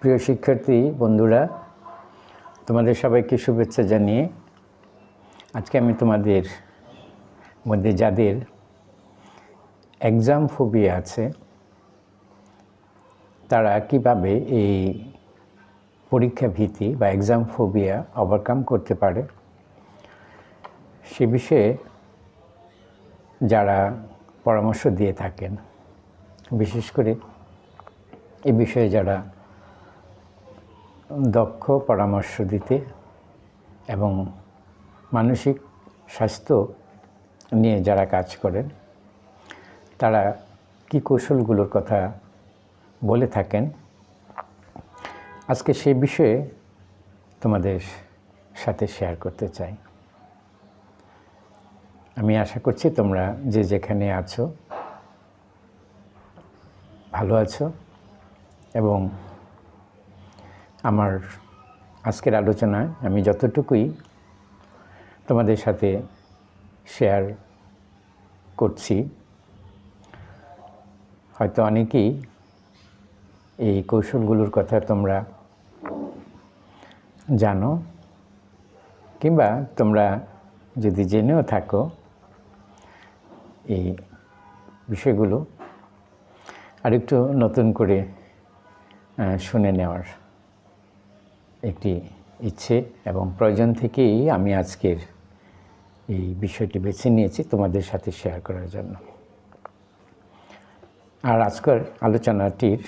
প্রিয় শিক্ষার্থী বন্ধুরা, তোমাদের সবাইকে শুভেচ্ছা জানিয়ে আজকে আমি তোমাদের মধ্যে যাদের এক্সাম ফোবিয়া আছে তারা কিভাবে এই পরীক্ষা ভীতি বা এক্সাম ফোবিয়া ওভারকাম করতে পারে সে বিষয়ে যারা পরামর্শ দিয়ে থাকেন, বিশেষ করে এই বিষয়ে যারা দক্ষ পরামর্শ দিতে এবং মানসিক স্বাস্থ্য নিয়ে যারা কাজ করেন তারা কী কৌশলগুলোর কথা বলে থাকেন, আজকে সেই বিষয়ে তোমাদের সাথে শেয়ার করতে চাই। আমি আশা করছি তোমরা যে যেখানে আছো ভালো আছো এবং আমার আজকের আলোচনায় আমি যতটুকুই তোমাদের সাথে শেয়ার করছি হয়তো অনেকেই এই কৌশলগুলোর কথা তোমরা জানো, কিংবা তোমরা যদি জেনেও থাকো এই বিষয়গুলো আরেকটু নতুন করে শুনে নেওয়ার একটি ইচ্ছে এবং প্রয়োজন থেকেই আমি আজকের এই বিষয়টি বেছে নিয়েছি তোমাদের সাথে শেয়ার করার জন্য। আর আজকের আলোচনাটির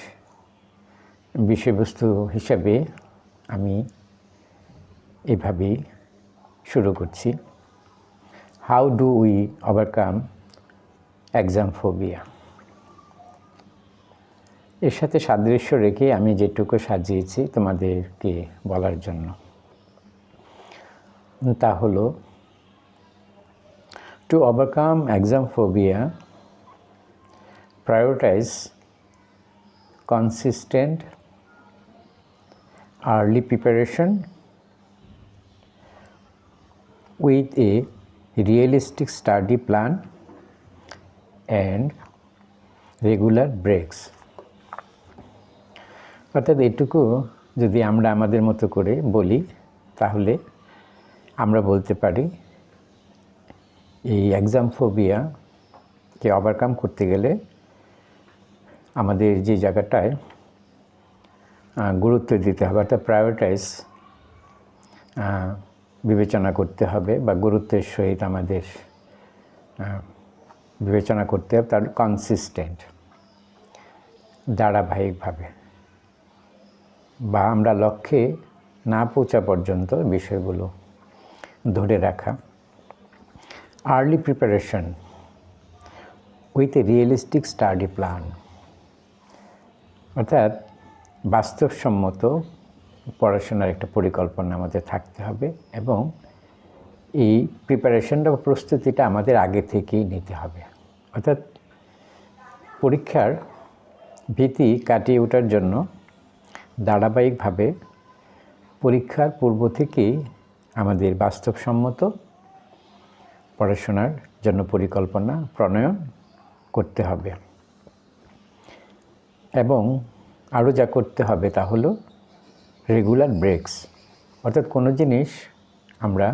বিষয়বস্তু হিসাবে আমি এভাবেই শুরু করছি, how do we overcome exam phobia. এর সাথে সাদৃশ্য রেখে আমি যেটুকু সাজিয়েছি তোমাদেরকে বলার জন্য তা হলো, to overcome exam phobia prioritize consistent early preparation with a realistic study plan and regular breaks। অর্থাৎ এটুকু যদি আমরা আমাদের মতো করে বলি তাহলে আমরা বলতে পারি এই এক্সাম ফোবিয়াকে ওভারকাম করতে গেলে আমাদের যে জায়গাটায় গুরুত্ব দিতে হবে অর্থাৎ প্রায়োরিটাইজ বিবেচনা করতে হবে বা গুরুত্বের সহিত আমাদের বিবেচনা করতে হবে তার কনসিস্টেন্ট, ধারাবাহিকভাবে বা আমরা লক্ষ্যে না পৌঁছা পর্যন্ত বিষয়গুলো ধরে রাখা। Early preparation with a realistic study plan, অর্থাৎ বাস্তবসম্মত পড়াশোনার একটা পরিকল্পনা আমাদের থাকতে হবে এবং এই প্রিপারেশনটা বা প্রস্তুতিটা আমাদের আগে থেকেই নিতে হবে। অর্থাৎ পরীক্ষার ভীতি কাটিয়ে ওঠার জন্য ধারাবাহিকভাবে পরীক্ষার পূর্ব থেকেই আমাদের বাস্তবসম্মত পড়াশোনার জন্য পরিকল্পনা প্রণয়ন করতে হবে এবং আরও যা করতে হবে তা হলো রেগুলার ব্রেকস, অর্থাৎ কোনো জিনিস আমরা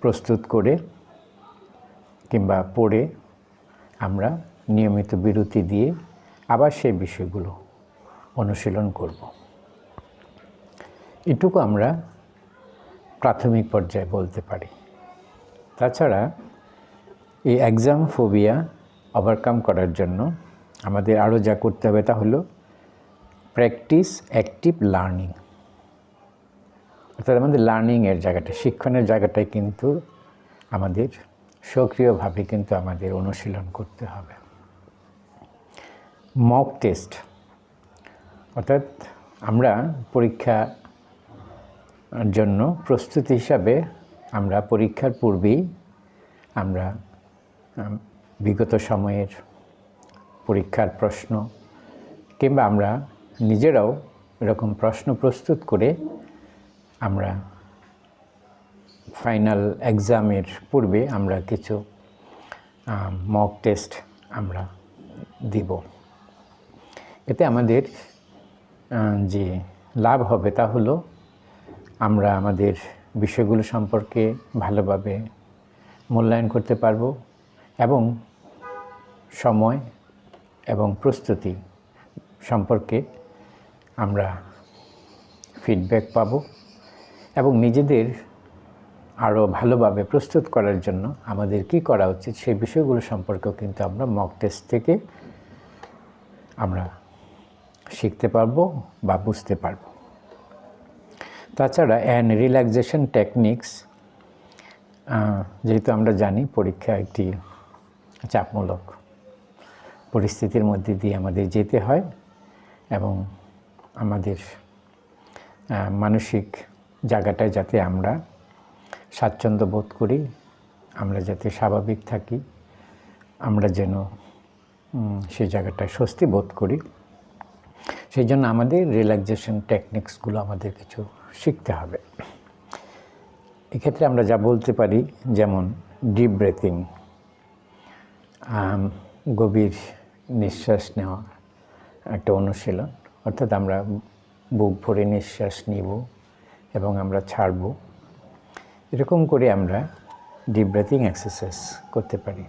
প্রস্তুত করে কিংবা পড়ে আমরা নিয়মিত বিরতি দিয়ে আবার সেই বিষয়গুলো অনুশীলন করব। এটুকু আমরা প্রাথমিক পর্যায়ে বলতে পারি। তাছাড়া এই এক্সাম ফোবিয়া ওভারকাম করার জন্য আমাদের আরও যা করতে হবে তা হলো প্র্যাকটিস অ্যাক্টিভ লার্নিং, অর্থাৎ আমাদের লার্নিংয়ের জায়গাটা, শিক্ষণের জায়গাটায় কিন্তু আমাদের সক্রিয়ভাবে কিন্তু আমাদের অনুশীলন করতে হবে। মক টেস্ট, অর্থাৎ আমরা পরীক্ষার জন্য প্রস্তুতি হিসাবে আমরা পরীক্ষার পূর্বেই আমরা বিগত সময়ের পরীক্ষার প্রশ্ন কিংবা আমরা নিজেরাও এরকম প্রশ্ন প্রস্তুত করে আমরা ফাইনাল এক্সামের পূর্বে আমরা কিছু মক টেস্ট আমরা দিব। এতে আমাদের যে লাভ হবে তা হলো আমরা আমাদের বিষয়গুলো সম্পর্কে ভালোভাবে মূল্যায়ন করতে পারব এবং সময় এবং প্রস্তুতি সম্পর্কে আমরা ফিডব্যাক পাব এবং নিজেদের আরও ভালোভাবে প্রস্তুত করার জন্য আমাদের কি করা উচিত সেই বিষয়গুলো সম্পর্কেও কিন্তু আমরা মক টেস্ট থেকে আমরা শিখতে পারবো বা বুঝতে পারব। তাছাড়া রিল্যাক্সেশন টেকনিক্স, যেহেতু আমরা জানি পরীক্ষা একটি চাপমূলক পরিস্থিতির মধ্যে দিয়ে আমাদের যেতে হয় এবং আমাদের মানসিক জায়গাটায় যাতে আমরা স্বাচ্ছন্দ্য বোধ করি, আমরা যাতে স্বাভাবিক থাকি, আমরা যেন সেই জায়গাটায় স্বস্তি বোধ করি, সেই জন্য আমাদের রিল্যাক্সেশন টেকনিক্সগুলো আমাদের কিছু শিখতে হবে। এক্ষেত্রে আমরা যা বলতে পারি, যেমন ডিপ ব্রেথিং, গভীর নিঃশ্বাস নেওয়া একটা অনুশীলন, অর্থাৎ আমরা বুক ভরে নিঃশ্বাস নিব এবং আমরা ছাড়ব, এরকম করে আমরা ডিপ ব্রেথিং এক্সারসাইজ করতে পারি।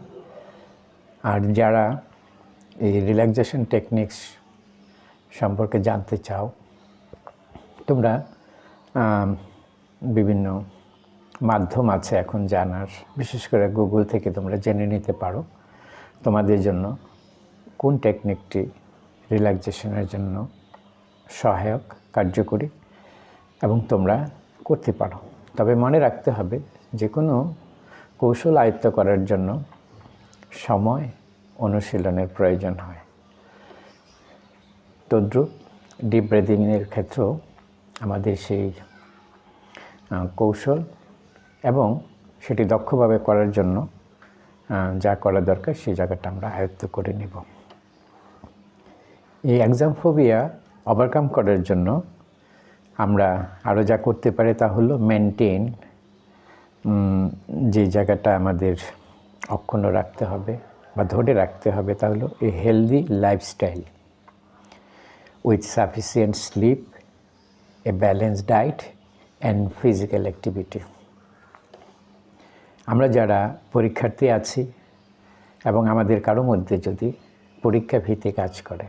আর যারা এই রিল্যাক্সেশন টেকনিক্স সম্পর্কে জানতে চাও, তোমরা বিভিন্ন মাধ্যম আছে এখন জানার, বিশেষ করে গুগল থেকে তোমরা জেনে নিতে পারো তোমাদের জন্য কোন টেকনিকটি রিল্যাক্সেশনের জন্য সহায়ক, কার্যকরী এবং তোমরা করতে পারো। তবে মনে রাখতে হবে যে কোনো কৌশল আয়ত্ত করার জন্য সময়, অনুশীলনের প্রয়োজন হয়। তদ্রূপ ডিপ ব্রিদিংয়ের ক্ষেত্রেও আমাদের সেই কৌশল এবং সেটি দক্ষভাবে করার জন্য যা করা দরকার সেই জায়গাটা আমরা আয়ত্ত করে নেব। এই এক্সাম ফোবিয়া ওভারকাম করার জন্য আমরা আরও যা করতে পারি তা হলো মেনটেন, যে জায়গাটা আমাদের অক্ষুণ্ণ রাখতে হবে বা ধরে রাখতে হবে তা হলো a healthy lifestyle with sufficient sleep, a balanced diet and physical activity. আমরা যারা পরীক্ষার্থী আছি এবং আমাদের কারো মধ্যে যদি পরীক্ষা ভীতি কাজ করে,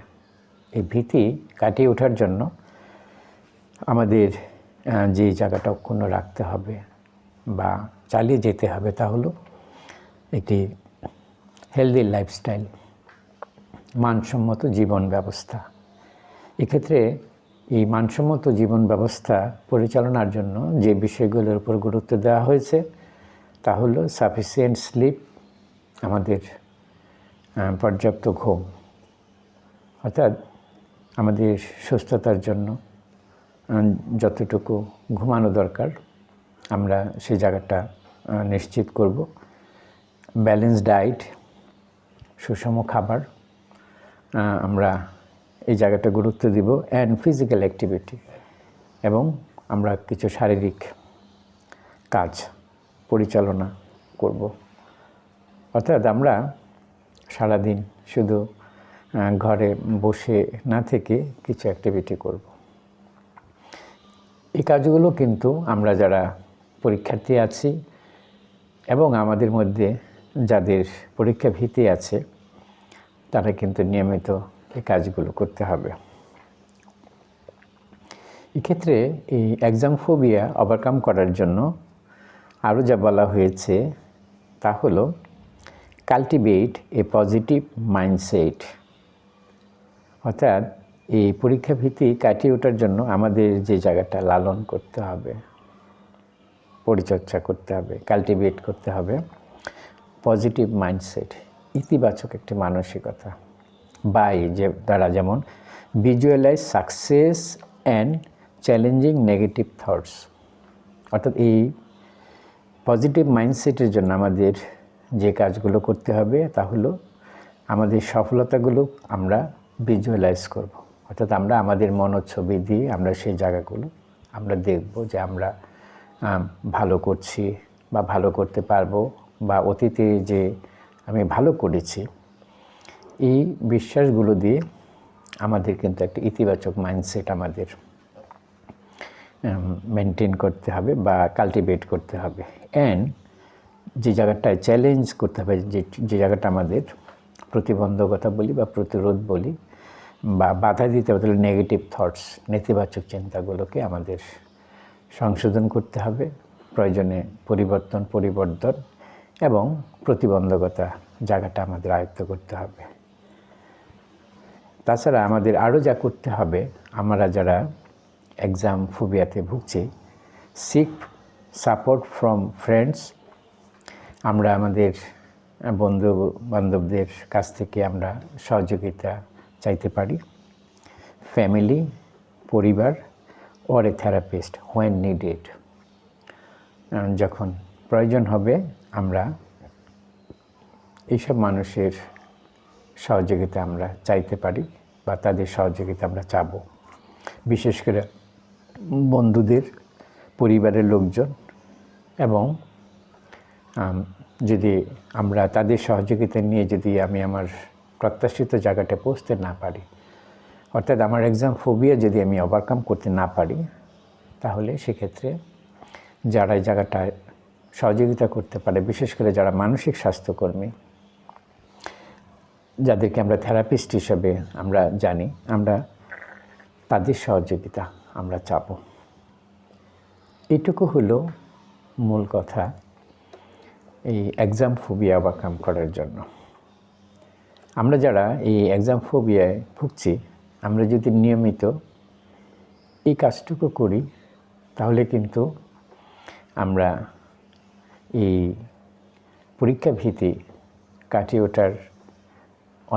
এই ভীতি কাটিয়ে ওঠার জন্য আমাদের যে জায়গাটা অক্ষুণ্ণ রাখতে হবে বা চালিয়ে যেতে হবে তা হলো একটি হেলদি লাইফস্টাইল, মানসম্মত জীবন ব্যবস্থা। এক্ষেত্রে এই মানসম্মত জীবন ব্যবস্থা পরিচালনার জন্য যে বিষয়গুলোর উপর গুরুত্ব দেওয়া হয়েছে তা হলো সাফিসিয়েন্ট স্লিপ, আমাদের পর্যাপ্ত ঘুম, অর্থাৎ আমাদের সুস্থতার জন্য যতটুকু ঘুমানো দরকার আমরা সেই জায়গাটা নিশ্চিত করব। ব্যালেন্সড ডায়েট, সুষম খাবার, আমরা এই জায়গাটা গুরুত্ব দিব। অ্যান্ড ফিজিক্যাল অ্যাক্টিভিটি, এবং আমরা কিছু শারীরিক কাজ পরিচালনা করব। অর্থাৎ আমরা সারাদিন শুধু ঘরে বসে না থেকে কিছু অ্যাক্টিভিটি করব। এই কাজগুলো কিন্তু আমরা যারা পরীক্ষার্থী আছি এবং আমাদের মধ্যে যাদের পরীক্ষা ভীতি আছে তারা কিন্তু নিয়মিত এই কাজগুলো করতে হবে। এক্ষেত্রে এই এক্সাম ফোবিয়া ওভারকাম করার জন্য আরও যা বলা হয়েছে তা হলো কাল্টিভেট এ পজিটিভ মাইন্ডসেট, অর্থাৎ এই পরীক্ষা ভীতি কাটিয়ে ওঠার জন্য আমাদের যে জায়গাটা লালন করতে হবে, পরিচর্যা করতে হবে, কাল্টিভেট করতে হবে পজিটিভ মাইন্ডসেট, ইতিবাচক একটি মানসিকতা, বাই যে দ্বারা যেমন visualize success and challenging negative thoughts. অর্থাৎ এই পজিটিভ মাইন্ডসেটের জন্য আমাদের যে কাজগুলো করতে হবে তা হলো আমাদের সফলতাগুলো আমরা ভিজুয়ালাইজ করব। অর্থাৎ আমরা আমাদের মনোছবি দিয়ে আমরা সেই জায়গাগুলো আমরা দেখব যে আমরা ভালো করছি বা ভালো করতে পারবো, বা অতীতে যে আমি ভালো করেছি, এই বিশ্বাসগুলো দিয়ে আমাদের কিন্তু একটা ইতিবাচক মাইন্ডসেট আমাদের মেনটেন করতে হবে বা কাল্টিভেট করতে হবে। অ্যান্ড যে জায়গাটায় চ্যালেঞ্জ করতে হবে, যে জায়গাটা আমাদের প্রতিবন্ধকতা বলি বা প্রতিরোধ বলি বা বাধা দিতে হবে, তাহলে নেগেটিভ থটস, নেতিবাচক চিন্তাগুলোকে আমাদের সংশোধন করতে হবে, প্রয়োজনে পরিবর্তন এবং প্রতিবন্ধকতা জায়গাটা আমাদের আয়ত্ত করতে হবে। তাছাড়া আমাদের আরও যা করতে হবে, আমরা যারা এক্সাম ফোবিয়াতে ভুগছি, সিক সাপোর্ট ফ্রম ফ্রেন্ডস, আমরা আমাদের বন্ধু বান্ধবদের কাছ থেকে আমরা সহযোগিতা চাইতে পারি, ফ্যামিলি, পরিবার, or a therapist when needed, যখন প্রয়োজন হবে আমরা এইসব মানুষের সহযোগিতা আমরা চাইতে পারি বা তাদের সহযোগিতা আমরা চাবো। বিশেষ করে বন্ধুদের, পরিবারের লোকজন, এবং যদি আমরা তাদের সহযোগিতা নিয়ে যদি আমি আমার প্রত্যাশিত জায়গাটা পৌঁছতে না পারি, অর্থাৎ আমার এক্সাম ফোবিয়া যদি আমি ওভারকাম করতে না পারি, তাহলে সেক্ষেত্রে যারা এই জায়গাটায় সহযোগিতা করতে পারে, বিশেষ করে যারা মানসিক স্বাস্থ্যকর্মী, যাদেরকে আমরা থেরাপিস্ট হিসেবে আমরা জানি, আমরা তাদের সহযোগিতা আমরা চাব। এটুকু হলো মূল কথা এই এক্সাম ফোবিয়া ওভারকাম করার জন্য। আমরা যারা এই এক্সাম ফোবিয়ায় ভুগছি, আমরা যদি নিয়মিত এই কাজটুকু করি, তাহলে কিন্তু আমরা এই পরীক্ষা ভীতি কাটিয়ে ওঠার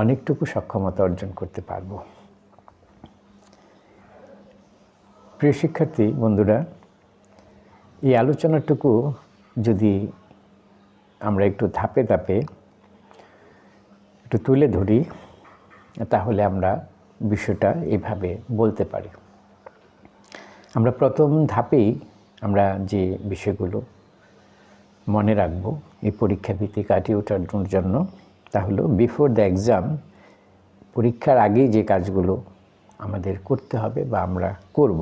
অনেকটুকু সক্ষমতা অর্জন করতে পারব। প্রিয় শিক্ষার্থী বন্ধুরা, এই আলোচনাটুকু যদি আমরা একটু ধাপে ধাপে একটু তুলে ধরি, তাহলে আমরা বিষয়টা এইভাবে বলতে পারি। আমরা প্রথম ধাপেই আমরা যে বিষয়গুলো মনে রাখব এই পরীক্ষা ভীতি কাটিয়ে ওঠার জন্য, তা হলো বিফোর দ্য এক্সাম, পরীক্ষার আগেই যে কাজগুলো আমাদের করতে হবে বা আমরা করব।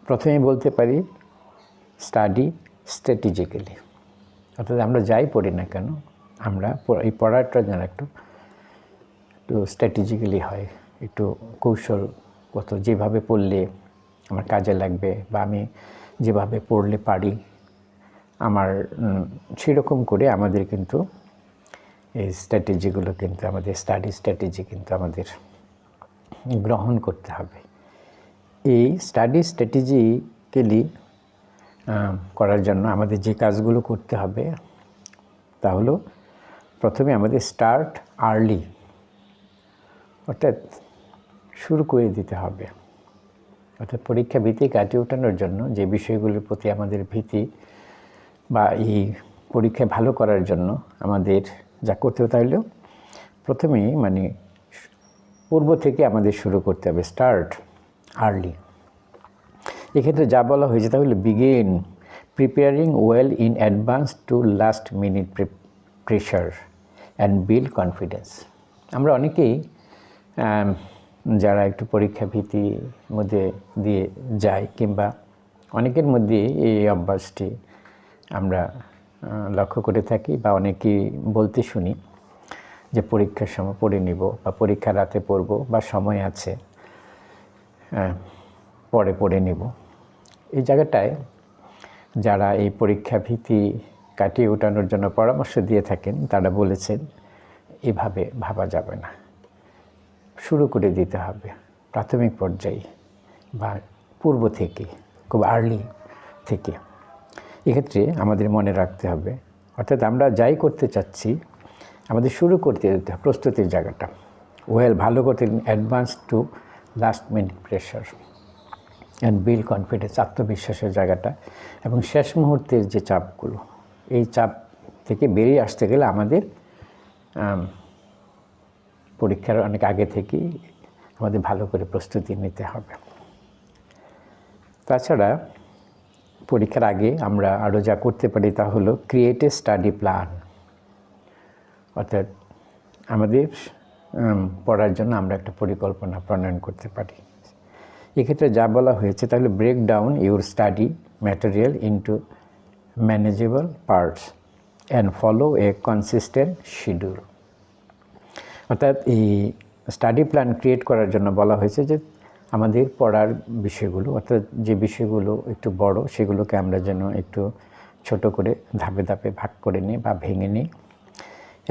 প্রথমে বলতে পারি স্টাডি স্ট্র্যাটেজিক্যালি, অর্থাৎ আমরা যাই পড়ি না কেন, আমরা এই পড়াটা যেন একটু স্ট্র্যাটেজিক্যালি হয়, একটু কৌশলগত, যেভাবে পড়লে আমার কাজে লাগবে বা আমি যেভাবে পড়লে পারি আমার, সেরকম করে আমাদের কিন্তু এই স্ট্র্যাটেজিগুলো কিন্তু আমাদের স্টাডি স্ট্র্যাটেজি কিন্তু আমাদের গ্রহণ করতে হবে। এই স্টাডি স্ট্র্যাটেজিক্যালি করার জন্য আমাদের যে কাজগুলো করতে হবে, তা হলো প্রথমে আমাদের স্টার্ট আর্লি, অর্থাৎ শুরু করে দিতে হবে। অর্থাৎ পরীক্ষা ভীতি কাটিয়ে ওঠানোর জন্য যে বিষয়গুলোর প্রতি আমাদের ভীতি বা এই পরীক্ষায় ভালো করার জন্য আমাদের যা করতে হবে, তাহলেও প্রথমেই পূর্ব থেকে আমাদের শুরু করতে হবে, স্টার্ট আর্লি। এক্ষেত্রে যা বলা হয়েছে তা হলো begin preparing well in advance to last minute pressure and build confidence. আমরা অনেকেই যারা একটু পরীক্ষা ভীতির মধ্যে দিয়ে যাই, কিংবা অনেকের মধ্যে এই অভ্যাসটি আমরা লক্ষ্য করে থাকি বা অনেকেই বলতে শুনি যে পরীক্ষার সময় পড়ে নিব বা পরীক্ষা রাতে পড়ব বা সময় আছে পরে পড়ে নিব। এই জায়গাটায় যারা এই পরীক্ষা ভীতি কাটিয়ে ওঠানোর জন্য পরামর্শ দিয়ে থাকেন, তারা বলেছেন এভাবে ভাবা যাবে না, শুরু করে দিতে হবে প্রাথমিক পর্যায়ে বা পূর্ব থেকে, খুব আর্লি থেকে। এক্ষেত্রে আমাদের মনে রাখতে হবে, অর্থাৎ আমরা যাই করতে চাচ্ছি আমাদের শুরু করতে দিতে হবে প্রস্তুতির জায়গাটা ওয়েল, ভালো করতে, advance to last minute pressure and build confidence, আত্মবিশ্বাসের জায়গাটা, এবং শেষ মুহূর্তের যে চাপগুলো, এই চাপ থেকে বেরিয়ে আসতে গেলে আমাদের পরীক্ষার অনেক আগে থেকেই আমাদের ভালো করে প্রস্তুতি নিতে হবে। তাছাড়া পরীক্ষার আগে আমরা আরও যা করতে পারি তা হলো ক্রিয়েট এ স্টাডি প্ল্যান, অর্থাৎ আমাদের পড়ার জন্য আমরা একটা পরিকল্পনা প্রণয়ন করতে পারি। এক্ষেত্রে যা বলা হয়েছে তাহলে break down your study material into manageable parts and follow a consistent schedule. অর্থাৎ এই স্টাডি প্ল্যান ক্রিয়েট করার জন্য বলা হয়েছে যে আমাদের পড়ার বিষয়গুলো, অর্থাৎ যে বিষয়গুলো একটু বড় সেগুলোকে আমরা যেন একটু ছোট করে ধাপে ধাপে ভাগ করে নিই বা ভেঙে নিই,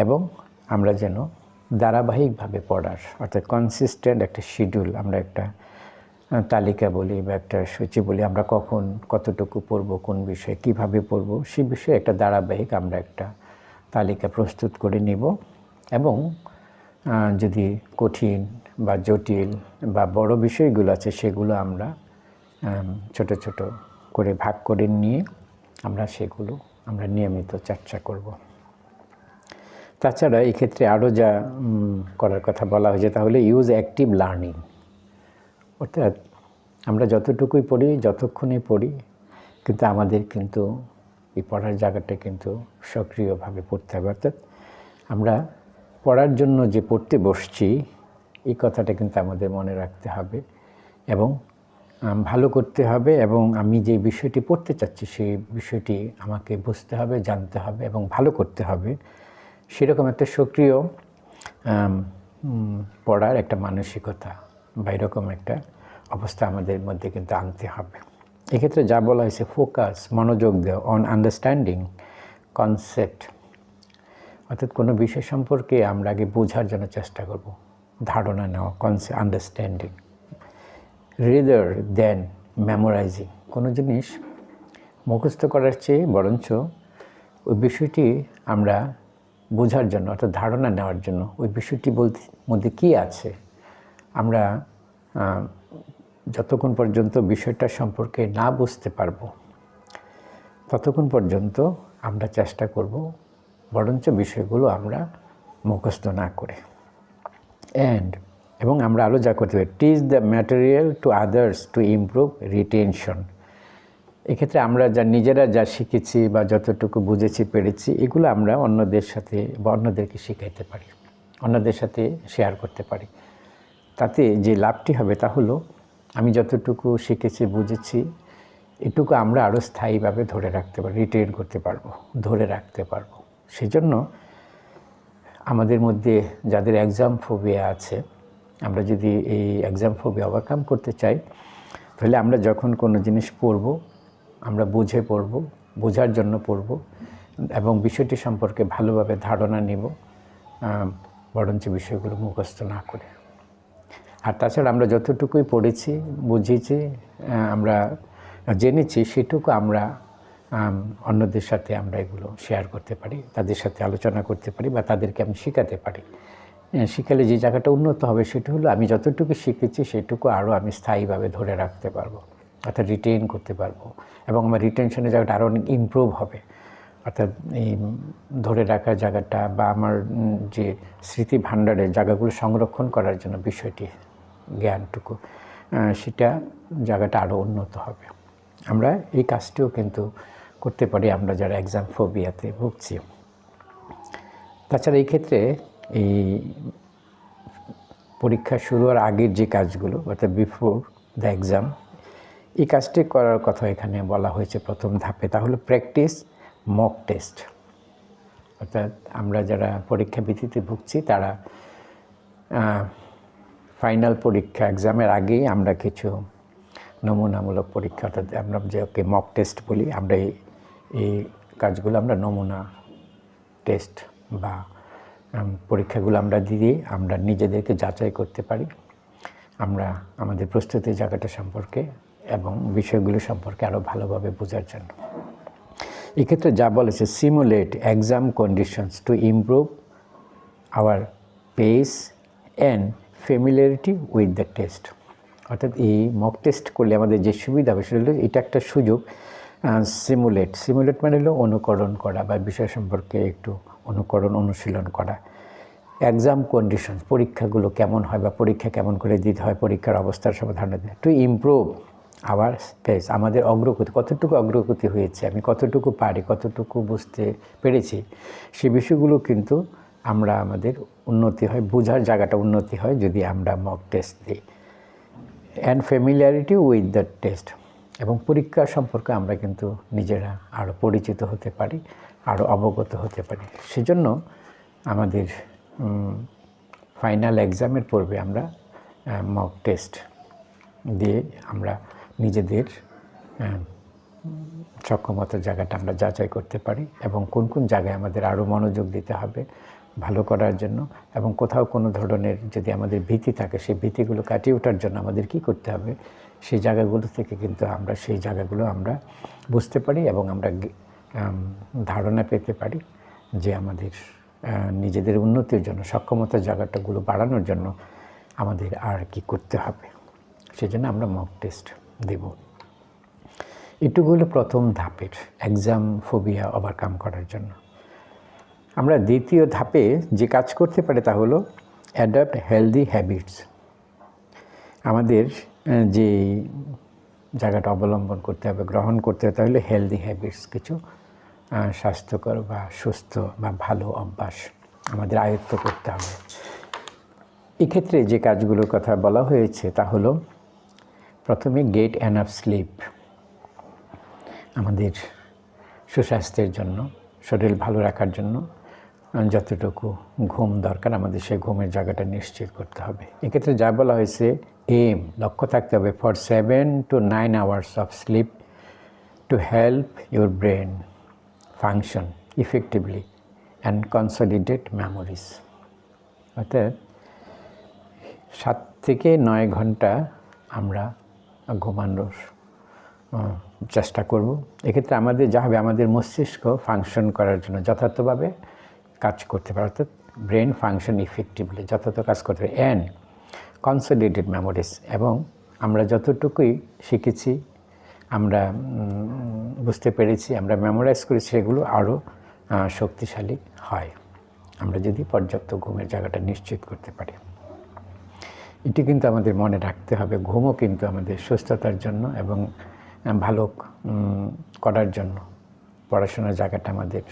এবং আমরা যেন ধারাবাহিকভাবে পড়ার, অর্থাৎ কনসিস্টেন্ট একটা শিডিউল, আমরা একটা তালিকা বলি বা একটা সূচি বলি, আমরা কখন কতটুকু পড়ব, কোন বিষয়ে কীভাবে পড়ব, সেই বিষয়ে একটা ধারাবাহিক আমরা একটা তালিকা প্রস্তুত করে নিব। এবং যদি কঠিন বা জটিল বা বড় বিষয়গুলো আছে সেগুলো আমরা ছোট ছোট করে ভাগ করে নিয়ে সেগুলো আমরা নিয়মিত চর্চা করব। তাছাড়া এই ক্ষেত্রে আরও যা করার কথা বলা হয়েছে তাহলে ইউজ অ্যাক্টিভ লার্নিং, অর্থাৎ আমরা যতটুকুই পড়ি, যতক্ষণই পড়ি, কিন্তু আমাদের কিন্তু এই পড়ার জায়গাটা কিন্তু সক্রিয়ভাবে পড়তে হবে। অর্থাৎ আমরা পড়ার জন্য যে পড়তে বসছি এই কথাটা কিন্তু আমাদের মনে রাখতে হবে এবং ভালো করতে হবে, এবং আমি যে বিষয়টি পড়তে চাচ্ছি সেই বিষয়টি আমাকে বুঝতে হবে, জানতে হবে এবং ভালো করতে হবে। সেরকম একটা সক্রিয় পড়ার একটা মানসিকতা বা এরকম একটা অবস্থা আমাদের মধ্যে কিন্তু আনতে হবে। এক্ষেত্রে যা বলা হয়েছে, ফোকাস, মনোযোগ দেওয়া অন আন্ডারস্ট্যান্ডিং কনসেপ্ট, অর্থাৎ কোনো বিষয় সম্পর্কে আমরা আগে বোঝার জন্য চেষ্টা করব, ধারণা নেওয়া, concept understanding, rather than memorising. কোনো জিনিস মুখস্থ করার চেয়ে বরঞ্চ ওই বিষয়টি আমরা বোঝার জন্য, অর্থাৎ ধারণা নেওয়ার জন্য, ওই বিষয়টি মধ্যে কী আছে, আমরা যতক্ষণ পর্যন্ত বিষয়টা সম্পর্কে না বুঝতে পারবো ততক্ষণ পর্যন্ত আমরা চেষ্টা করব বরঞ্চ বিষয়গুলো আমরা মুখস্থ না করে। এবং আমরা আরও যা করতে পারি, teach the material to others to improve retention. এক্ষেত্রে আমরা নিজেরা যা শিখেছি বা যতটুকু বুঝেছি, পেরেছি, এগুলো আমরা অন্যদের সাথে বা অন্যদেরকে শেখাইতে পারি, অন্যদের সাথে শেয়ার করতে পারি। তাতে যে লাভটি হবে তা হলো আমি যতটুকু শিখেছি, বুঝেছি, এটুকু আমরা আরও স্থায়ীভাবে ধরে রাখতে পারবো, রিটেন করতে পারবো, ধরে রাখতে পারবো। সেজন্য আমাদের মধ্যে যাদের এক্সাম ফোবিয়া আছে, আমরা যদি এই এক্সাম ফোবিয়া ওভারকাম করতে চাই তাহলে আমরা যখন কোনো জিনিস পড়ব আমরা বুঝে পড়ব, বোঝার জন্য পড়ব এবং বিষয়টি সম্পর্কে ভালোভাবে ধারণা নেব, বরঞ্চ বিষয়গুলো মুখস্থ না করে। আর তাছাড়া আমরা যতটুকুই পড়েছি, বুঝেছি, আমরা জেনেছি, সেটুকু আমরা অন্যদের সাথে আমরা এগুলো শেয়ার করতে পারি, তাদের সাথে আলোচনা করতে পারি বা তাদেরকে আমি শেখাতে পারি। শিখালে যে জায়গাটা উন্নত হবে সেটা হলো আমি যতটুকু শিখেছি সেটুকু আরও আমি স্থায়ীভাবে ধরে রাখতে পারবো, অর্থাৎ রিটেন করতে পারবো, এবং আমার রিটেনশনের জায়গাটা আরও অনেক ইমপ্রুভ হবে। অর্থাৎ এই ধরে রাখার জায়গাটা বা আমার যে স্মৃতি ভাণ্ডারের জায়গাগুলো সংরক্ষণ করার জন্য বিষয়টি, জ্ঞানটুকু, সেটা জায়গাটা আরও উন্নত হবে। আমরা এই কাজটিও কিন্তু করতে পারি আমরা যারা এক্সাম ফোবিয়াতে ভুগছি। তাছাড়া এই ক্ষেত্রে এই পরীক্ষা শুরু হওয়ার আগের যে কাজগুলো, অর্থাৎ বিফোর দ্য এক্সাম, এই কাজটি করার কথা এখানে বলা হয়েছে প্রথম ধাপে। তাহলে প্র্যাকটিস মক টেস্ট, অর্থাৎ আমরা যারা পরীক্ষা ভীতিতে ভুগছি তারা ফাইনাল পরীক্ষা এক্সামের আগেই আমরা কিছু নমুনামূলক পরীক্ষা, অর্থাৎ আমরা যাকে মক টেস্ট বলি, আমরা এই কাজগুলো আমরা নমুনা টেস্ট বা পরীক্ষাগুলো আমরা দিয়ে আমরা নিজেদেরকে যাচাই করতে পারি আমরা আমাদের প্রস্তুতির জায়গাটা সম্পর্কে এবং বিষয়গুলো সম্পর্কে আরও ভালোভাবে বোঝার জন্য। এক্ষেত্রে যা বলেছে, simulate exam conditions to improve hour pace and familiarity with the test. অর্থাৎ এই মক টেস্ট করলে আমাদের যে সুবিধা হবে সেটা হলো এটা একটা সুযোগ। সিমুলেট মানে হলো অনুকরণ করা বা বিষয় সম্পর্কে একটু অনুশীলন করা। এক্সাম কন্ডিশনস, পরীক্ষাগুলো কেমন হয় বা পরীক্ষা কেমন করে দিতে হয়, পরীক্ষার অবস্থার সব ধারণা দেয়। টু ইমপ্রুভ আওয়ার পেস, আমাদের অগ্রগতি, কতটুকু অগ্রগতি হয়েছে, আমি কতটুকু পারি, কতটুকু বুঝতে পেরেছি, সে বিষয়গুলো কিন্তু আমরা আমাদের উন্নতি হয়, বোঝার জায়গাটা উন্নতি হয় যদি আমরা মক টেস্ট দিই। And familiarity with the test, এবং পরীক্ষা সম্পর্কে আমরা কিন্তু নিজেরা আরও পরিচিত হতে পারি, আরও অবগত হতে পারি। সেজন্য আমাদের ফাইনাল এক্সামের পূর্বে আমরা মক টেস্ট দিয়ে আমরা নিজেদের সক্ষমতার জায়গাটা আমরা যাচাই করতে পারি, এবং কোন কোন জায়গায় আমাদের আরও মনোযোগ দিতে হবে ভালো করার জন্য, এবং কোথাও কোনো ধরনের যদি আমাদের ভীতি থাকে সেই ভীতিগুলো কাটিয়ে ওঠার জন্য আমাদের কি করতে হবে, সেই জায়গাগুলো থেকে কিন্তু আমরা সেই জায়গাগুলো আমরা বুঝতে পারি, এবং আমরা ধারণা পেতে পারি যে আমাদের নিজেদের উন্নতির জন্য সক্ষমতার জায়গাটাগুলো বাড়ানোর জন্য আমাদের আর কি করতে হবে। সেজন্য আমরা মক টেস্ট দেব। এটুকু হলো প্রথম ধাপের এক্সাম ফোবিয়া ওভারকাম করার জন্য। আমরা দ্বিতীয় ধাপে যে কাজ করতে পারি তা হলো অ্যাডাপ্ট হেলদি হ্যাবিটস। আমাদের যে জায়গাটা অবলম্বন করতে হবে, গ্রহণ করতে হবে, তাহলে হেলদি হ্যাবিটস, কিছু স্বাস্থ্যকর বা সুস্থ বা ভালো অভ্যাস আমাদের আয়ত্ত করতে হবে। এক্ষেত্রে যে কাজগুলোর কথা বলা হয়েছে তা হলো প্রথমে গেট এনাফ স্লিপ। আমাদের সুস্বাস্থ্যের জন্য, শরীর ভালো রাখার জন্য যতটুকু ঘুম দরকার আমাদের সেই ঘুমের জায়গাটা নিশ্চিত করতে হবে। এক্ষেত্রে যা বলা হয়েছে, লক্ষ্য থাকতে হবে for 7 to 9 hours of sleep to help your brain function effectively and consolidate memories. অর্থাৎ 7 থেকে 9 ঘন্টা আমরা ঘুমানোর চেষ্টা করব। এক্ষেত্রে আমাদের যা হবে, আমাদের মস্তিষ্ক ফাংশন করার জন্য যথার্থভাবে কাজ করতে পারে, অর্থাৎ ব্রেন ফাংশন ইফেক্টিভলি যথার্থ কাজ করতে পারে, অ্যান্ড কনসলিডেটেড মেমোরিজ, এবং আমরা যতটুকুই শিখেছি, আমরা বুঝতে পেরেছি, আমরা মেমোরাইজ করেছি, সেগুলো আরও শক্তিশালী হয় আমরা যদি পর্যাপ্ত ঘুমের জায়গাটা নিশ্চিত করতে পারি। এটি কিন্তু আমাদের মনে রাখতে হবে। ঘুমও কিন্তু আমাদের সুস্থতার জন্য এবং ভালো করার জন্য, পড়াশোনার জায়গাটা আমাদের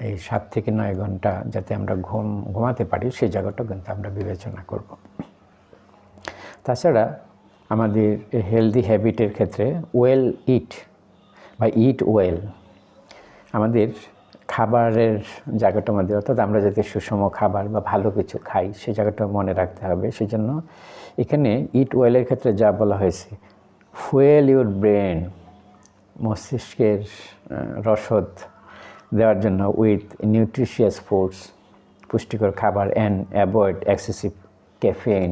এই 7 থেকে 9 ঘন্টা যাতে আমরা ঘুমাতে পারি, সেই জায়গাটাও কিন্তু আমরা বিবেচনা করব। তাছাড়া আমাদের হেলদি হ্যাবিটের ক্ষেত্রে ওয়েল ইট বা ইট ওয়েল, আমাদের খাবারের জায়গাটা আমাদের, অর্থাৎ আমরা যাতে সুষম খাবার বা ভালো কিছু খাই সেই জায়গাটা মনে রাখতে হবে। সেই জন্য এখানে ইট ওয়েলের ক্ষেত্রে যা বলা হয়েছে, ফুয়েল ইউর ব্রেন, মস্তিষ্কের রসদ দেওয়ার জন্য উইথ নিউট্রিশিয়াস ফুডস, পুষ্টিকর খাবার, অ্যান্ড অ্যাভয়েড এক্সেসিভ ক্যাফেইন।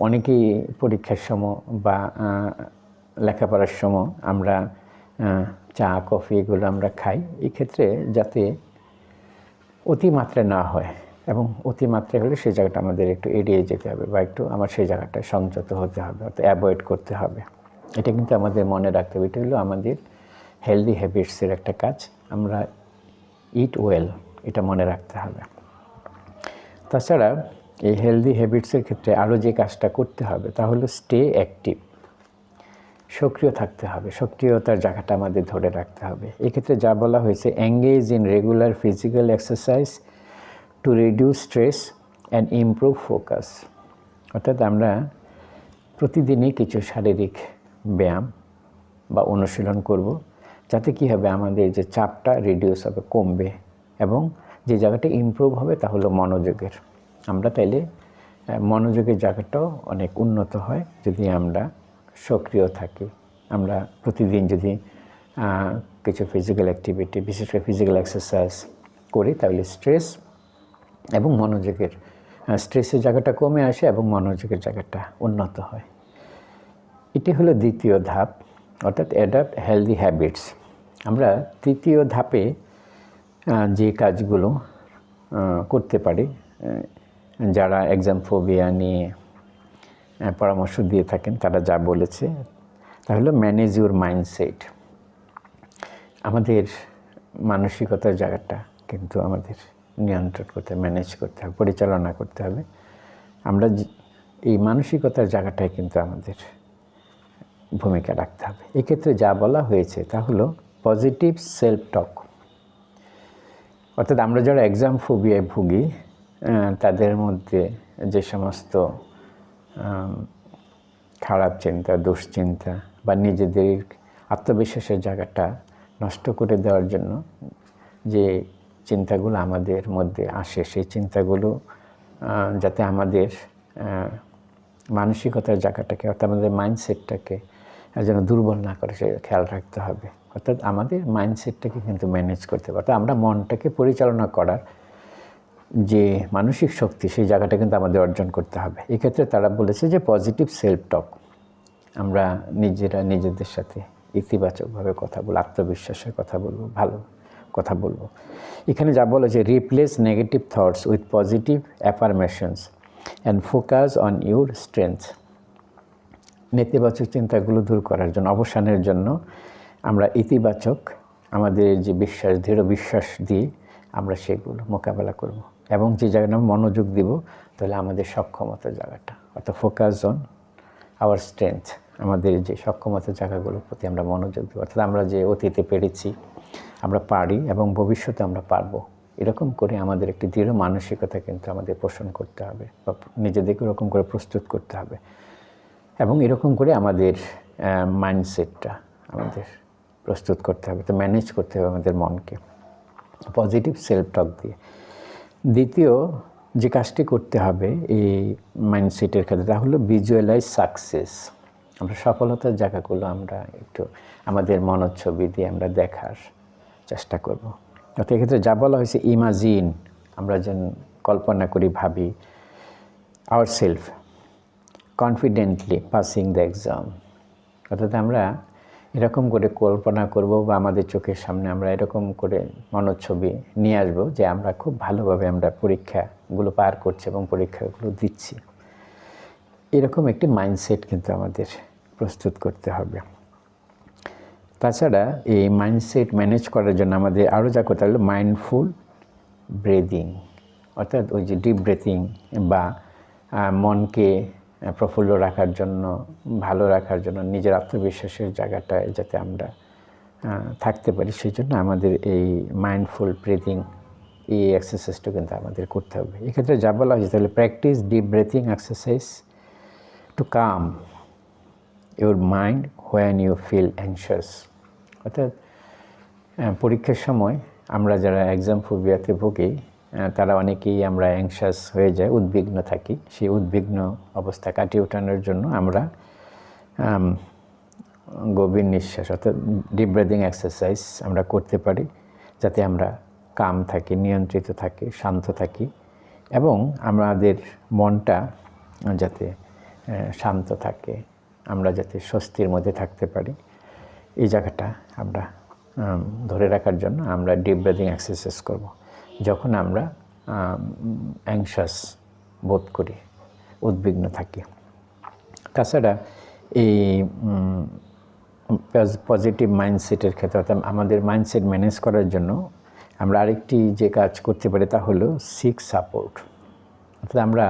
অনেকেই পরীক্ষার সময় বা লেখাপড়ার সময় আমরা চা কফি এগুলো আমরা খাই। এই ক্ষেত্রে যাতে অতিমাত্রা না হয়, এবং অতিমাত্রা হলে সেই জায়গাটা আমাদের একটু এড়িয়ে যেতে হবে, বা একটু আমার সেই জায়গাটা সংযত হতে হবে, অর্থাৎ অ্যাভয়েড করতে হবে। এটা কিন্তু আমাদের মনে রাখতে হবে। এটা হলো আমাদের হেলদি হ্যাবিটসের একটা কাজ। আমরা ইট ওয়েল, এটা মনে রাখতে হবে। তাছাড়া এই হেলদি হ্যাবিটসের ক্ষেত্রে আরও যে কাজটা করতে হবে তা হলো স্টে অ্যাক্টিভ, সক্রিয় থাকতে হবে, সক্রিয়তার জায়গাটা আমাদের ধরে রাখতে হবে। এক্ষেত্রে যা বলা হয়েছে, engage in regular physical exercise to reduce stress and improve focus. অর্থাৎ আমরা প্রতিদিনই কিছু শারীরিক ব্যায়াম বা অনুশীলন করব, যাতে কী হবে, আমাদের যে চাপটা রিডিউস হবে, কমবে, এবং যে জায়গাটা ইমপ্রুভ হবে তা হলো মনোযোগের। আমরা তাইলে মনোযোগের জায়গাটাও অনেক উন্নত হয় যদি আমরা সক্রিয় থাকি। আমরা প্রতিদিন যদি কিছু ফিজিক্যাল অ্যাক্টিভিটি, বিশেষ করে ফিজিক্যাল এক্সারসাইজ করি, তাহলে স্ট্রেস এবং মনোযোগের, স্ট্রেসের জায়গাটা কমে আসে এবং মনোযোগের জায়গাটা উন্নত হয়। এটি হলো দ্বিতীয় ধাপ, অর্থাৎ অ্যাডাপ্ট হেলদি হ্যাবিটস। আমরা তৃতীয় ধাপে যে কাজগুলো করতে পারি, যারা এক্সাম ফোবিয়া নিয়ে পরামর্শ দিয়ে থাকেন তারা যা বলেছে তা হলো ম্যানেজ ইউর মাইন্ডসেট। আমাদের মানসিকতার জায়গাটা কিন্তু আমাদের নিয়ন্ত্রণ করতে, ম্যানেজ করতে হবে, পরিচালনা করতে হবে। আমরা এই মানসিকতার জায়গাটায় কিন্তু আমাদের ভূমিকা রাখতে হবে। এক্ষেত্রে যা বলা হয়েছে তা হলো পজিটিভ সেলফ টক। অর্থাৎ আমরা যারা এক্সাম ফোবিয়ায় ভুগি তাদের মধ্যে যে সমস্ত খারাপ চিন্তা, দুশ্চিন্তা বা নিজেদের আত্মবিশ্বাসের জায়গাটা নষ্ট করে দেওয়ার জন্য যে চিন্তাগুলো আমাদের মধ্যে আসে, সেই চিন্তাগুলো যাতে আমাদের মানসিকতার জায়গাটাকে অর্থাৎ আমাদের মাইন্ডসেটটাকে যেন দুর্বল না করে সে খেয়াল রাখতে হবে। অর্থাৎ আমাদের মাইন্ডসেটটাকে কিন্তু ম্যানেজ করতে হবে, অর্থাৎ আমরা মনটাকে পরিচালনা করার যে মানসিক শক্তি সেই জায়গাটা কিন্তু আমাদের অর্জন করতে হবে। এক্ষেত্রে তারা বলেছে যে পজিটিভ সেলফ টক, আমরা নিজেরা নিজেদের সাথে ইতিবাচকভাবে কথা বলবো, আত্মবিশ্বাসের কথা বলবো, ভালো কথা বলবো। এখানে যা বলে যে replace negative thoughts with positive affirmations and focus on your strength. নেতিবাচক চিন্তাগুলো দূর করার জন্য, অবসানের জন্য আমরা ইতিবাচক আমাদের যে বিশ্বাস, দৃঢ় বিশ্বাস দিয়ে আমরা সেগুলো মোকাবেলা করব এবং যে জায়গায় আমরা মনোযোগ দিব তাহলে আমাদের সক্ষমতার জায়গাটা অর্থাৎ ফোকাস অন আওয়ার স্ট্রেংথ, আমাদের যে সক্ষমতার জায়গাগুলোর প্রতি আমরা মনোযোগ দেব। অর্থাৎ আমরা যে অতীতে পেরেছি, আমরা পারি এবং ভবিষ্যতে আমরা পারবো, এরকম করে আমাদের একটি দৃঢ় মানসিকতা কিন্তু আমাদের পোষণ করতে হবে বা নিজেদেরকে এরকম করে প্রস্তুত করতে হবে এবং এরকম করে আমাদের মাইন্ডসেটটা আমাদের প্রস্তুত করতে হবে, তো ম্যানেজ করতে হবে আমাদের মনকে পজিটিভ সেলফ টক দিয়ে। দ্বিতীয় যে কাজটি করতে হবে এই মাইন্ডসেটের ক্ষেত্রে তা হলো ভিজুয়ালাইজ সাকসেস। আমরা সফলতার জায়গাগুলো আমরা একটু আমাদের মনোচ্ছবি দিয়ে আমরা দেখার চেষ্টা করব। অর্থাৎ এক্ষেত্রে যা বলা হয়েছে ইমাজিন, আমরা যেন কল্পনা করি, ভাবি our self confidently passing the exam. অর্থাৎ আমরা এরকম করে কল্পনা করব বা আমাদের চোখের সামনে আমরা এরকম করে মনোচ্ছবি নিয়ে আসবো যে আমরা খুব ভালোভাবে আমরা পরীক্ষাগুলো পার করছি এবং পরীক্ষাগুলো দিচ্ছি। এরকম একটি মাইন্ডসেট কিন্তু আমাদের প্রস্তুত করতে হবে। তাছাড়া এই মাইন্ডসেট ম্যানেজ করার জন্য আমাদের আরও যা করতে হবে মাইন্ডফুল ব্রিদিং, অর্থাৎ ওই যে ডিপ ব্রিথিং বা মনকে প্রফুল্ল রাখার জন্য, ভালো রাখার জন্য, নিজের আত্মবিশ্বাসের জায়গাটায় যাতে আমরা থাকতে পারি সেই জন্য আমাদের এই মাইন্ডফুল ব্রিথিং এই এক্সারসাইজটা কিন্তু আমাদের করতে হবে। এক্ষেত্রে যা বলা হয়েছে তাহলে practice deep breathing exercise to calm your mind when you feel anxious. অর্থাৎ পরীক্ষার সময় আমরা যারা এক্সাম ফোবিয়াতে ভুগি তারা অনেকেই আমরা অ্যাংশাস হয়ে যায়, উদ্বিগ্ন থাকি। সেই উদ্বিগ্ন অবস্থা কাটিয়ে ওঠানোর জন্য আমরা গভীর নিঃশ্বাস অর্থাৎ ডিপ ব্রিথিং এক্সারসাইজ আমরা করতে পারি যাতে আমরা কাম থাকি, নিয়ন্ত্রিত থাকি, শান্ত থাকি এবং আমাদের মনটা যাতে শান্ত থাকে, আমরা যাতে স্বস্তির মধ্যে থাকতে পারি, এই জায়গাটা আমরা ধরে রাখার জন্য আমরা ডিপ ব্রিথিং এক্সারসাইজ করব যখন আমরা অ্যাংশাস বোধ করি, উদ্বিগ্ন থাকি। তাছাড়া এই পজিটিভ মাইন্ডসেটের ক্ষেত্রে অর্থাৎ আমাদের মাইন্ডসেট ম্যানেজ করার জন্য আমরা আরেকটি যে কাজ করতে পারি তা হলো সিক সাপোর্ট। অর্থাৎ আমরা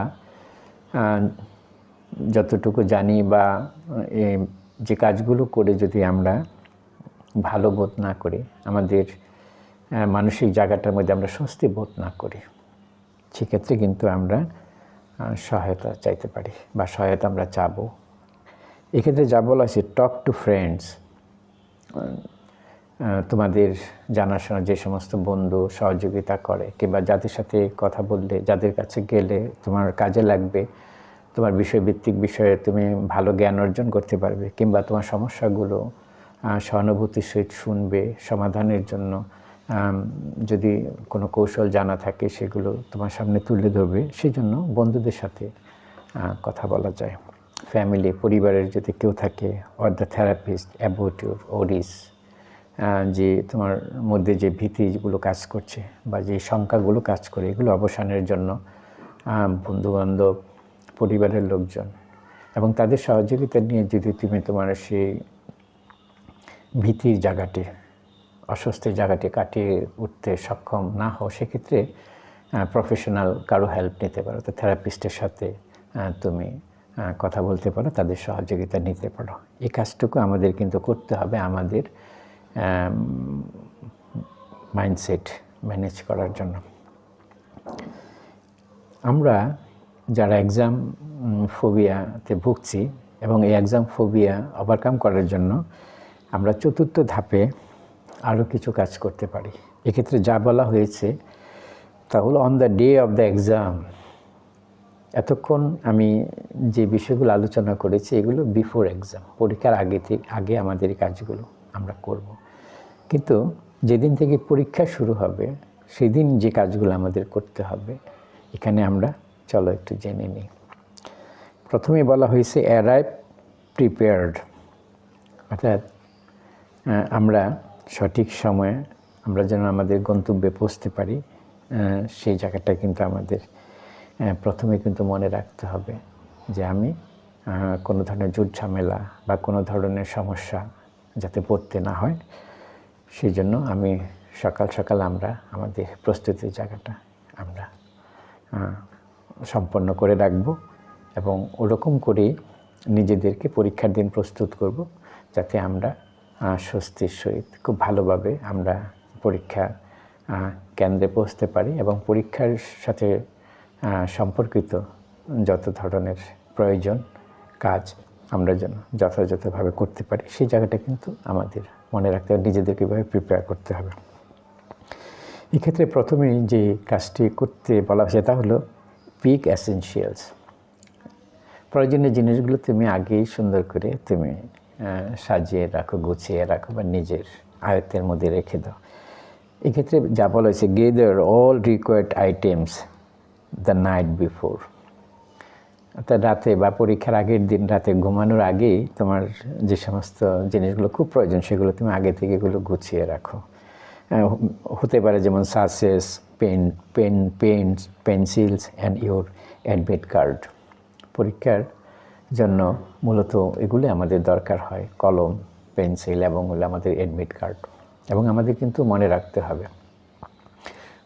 যতটুকু জানি বা যে কাজগুলো করে যদি আমরা ভালো বোধ না করি, আমাদের মানসিক জায়গাটার মধ্যে আমরা স্বস্তি বোধ না করি, সেক্ষেত্রে কিন্তু আমরা সহায়তা চাইতে পারি বা সহায়তা আমরা চাবো। এক্ষেত্রে যা বলা আছে টক টু ফ্রেন্ডস, তোমাদের জানাশোনা যে সমস্ত বন্ধু সহযোগিতা করে কিংবা যাদের সাথে কথা বললে, যাদের কাছে গেলে তোমার কাজে লাগবে, তোমার বিষয়ভিত্তিক বিষয়ে তুমি ভালো জ্ঞান অর্জন করতে পারবে কিংবা তোমার সমস্যাগুলো সহানুভূতির সহিত শুনবে, সমাধানের জন্য যদি কোনো কৌশল জানা থাকে সেগুলো তোমার সামনে তুলে ধরবে, সেই জন্য বন্ধুদের সাথে কথা বলা যায়। ফ্যামিলি, পরিবারের যদি কেউ থাকে, or the therapist about your Oris, যে তোমার মধ্যে যে ভীতিগুলো কাজ করছে বা যে শঙ্কাগুলো কাজ করে এগুলো অবসানের জন্য বন্ধুবান্ধব, পরিবারের লোকজন এবং তাদের সহযোগিতা নিয়ে যদি তুমি তোমার সেই ভীতির জায়গাটি, অস্বস্তির জায়গাটি কাটিয়ে উঠতে সক্ষম না হও, সেক্ষেত্রে প্রফেশনাল কারো হেল্প নিতে পারো। তো থেরাপিস্টের সাথে তুমি কথা বলতে পারো, তাদের সহযোগিতা নিতে পারো। এই কাজটুকু আমাদের কিন্তু করতে হবে আমাদের মাইন্ডসেট ম্যানেজ করার জন্য। আমরা যারা এক্সাম ফোবিয়াতে ভুগছি এবং এই এক্সাম ফোবিয়া ওভারকাম করার জন্য আমরা চতুর্থ ধাপে আরও কিছু কাজ করতে পারি। এক্ষেত্রে যা বলা হয়েছে তা হলো on the day of the exam. এতক্ষণ আমি যে বিষয়গুলো আলোচনা করেছি এগুলো বিফোর এক্সাম, পরীক্ষার আগে আমাদের এই কাজগুলো আমরা করব। কিন্তু যেদিন থেকে পরীক্ষা শুরু হবে সেদিন যে কাজগুলো আমাদের করতে হবে এখানে আমরা চলো একটু জেনে নিই। প্রথমে বলা হয়েছে অ্যারাইভ প্রিপেয়ার্ড, অর্থাৎ আমরা সঠিক সময়ে আমরা যেন আমাদের গন্তব্যে পৌঁছতে পারি সেই জায়গাটা কিন্তু আমাদের প্রথমে কিন্তু মনে রাখতে হবে যে আমি কোনো ধরনের ঝুট ঝামেলা বা কোনো ধরনের সমস্যা যাতে পড়তে না হয় সেই জন্য আমি সকাল সকাল আমরা আমাদের প্রস্তুতির জায়গাটা আমরা সম্পন্ন করে রাখব এবং ওরকম করে নিজেদেরকে পরীক্ষার দিন প্রস্তুত করব যাতে আমরা স্বস্তির সহিত খুব ভালোভাবে আমরা পরীক্ষা কেন্দ্রে পৌঁছতে পারি এবং পরীক্ষার সাথে সম্পর্কিত যত ধরনের প্রয়োজন কাজ আমরা যেন যথাযথভাবে করতে পারি সেই জায়গাটা কিন্তু আমাদের মনে রাখতে হবে, নিজেদেরকে কীভাবে প্রিপেয়ার করতে হবে। এক্ষেত্রে প্রথমেই যে কাজটি করতে বলা হয়েছে তা হলো পিক এসেনশিয়ালস। প্রয়োজনীয় জিনিসগুলো তুমি আগেই সুন্দর করে তুমি সাজিয়ে রাখো, গুছিয়ে রাখো বা নিজের আয়ত্তের মধ্যে রেখে দাও। এক্ষেত্রে যা বলা হয়েছে gather all required items the night before, অর্থাৎ রাতে বা পরীক্ষার আগের দিন রাতে ঘুমানোর আগেই তোমার যে সমস্ত জিনিসগুলো খুব প্রয়োজন সেগুলো তুমি আগে থেকে এগুলো গুছিয়ে রাখো। হতে পারে যেমন such as, pens, pencils and your admit card. পরীক্ষার জন্য মূলত এগুলি আমাদের দরকার হয়, কলম, পেন্সিল এবং হলো আমাদের অ্যাডমিট কার্ড। এবং আমাদের কিন্তু মনে রাখতে হবে